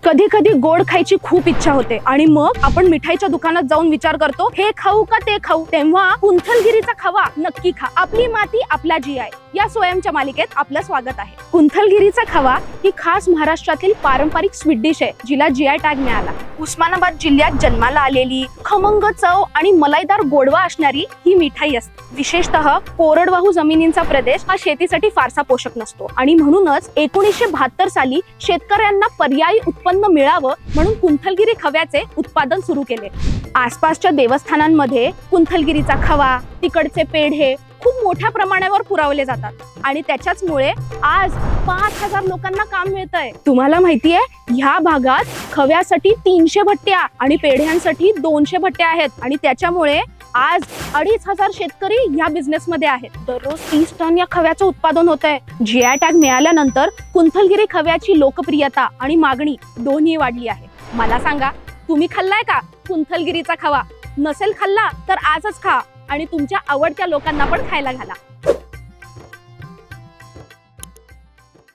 कधी कधी गोड खायची खूप इच्छा होते आणि मग आपण मिठाईच्या दुकानात जाऊन विचार करतो, हे खाऊ का ते खाऊ. तेव्हा कुंथलगिरीचा खवा नक्की खा. आपली माती आपला GI या स्वयंच्या मालिकेत आपलं स्वागत आहे. कुंथलगिरीचा खवा ही खास महाराष्ट्रातील पारंपरिक स्वीट डिश आहे, जिला GI टॅग मिळाला. उस्मानाबाद जिल्ह्यात जन्माला आलेली खमंग चव आणि मलाईदार गोडवा असणारी ही मिठाई असते. विशेषतः कोरडवाहू जमिनींचा प्रदेश हा शेतीसाठी फारसा पोषक नसतो आणि म्हणूनच 1972 साली शेतकऱ्यांना पर्यायी उत्पन्न मिळावं म्हणून कुंथलगिरी खव्याचे उत्पादन सुरू केले. आसपासच्या देवस्थानांमध्ये कुंथलगिरीचा खवा, तिकडचे पेढे खूप मोठ्या प्रमाणावर पुरवले जातात आणि त्याच्याचमुळे आज 5000 लोकांना काम मिळतंय. तुम्हाला माहितीये, ह्या भागात खव्यासाठी 300 भट्ट्या आणि पेढ्यांसाठी 200 भट्ट्या आहेत आणि त्याच्यामुळे आज 2500 शेतकरी या बिझनेस मध्ये आहेत. दररोज 30 टन या खव्याचं उत्पादन होत आहे. GI टॅग मिळाल्यानंतर कुंथलगिरी खव्याची लोकप्रियता आणि मागणी दोन्ही वाढली आहे. मला सांगा, तुम्ही खाल्लाय का कुंथलगिरीचा खवा? नसेल खाल्ला तर आजच खा आणि तुमच्या आवडत्या लोकांना पण खायला घाला.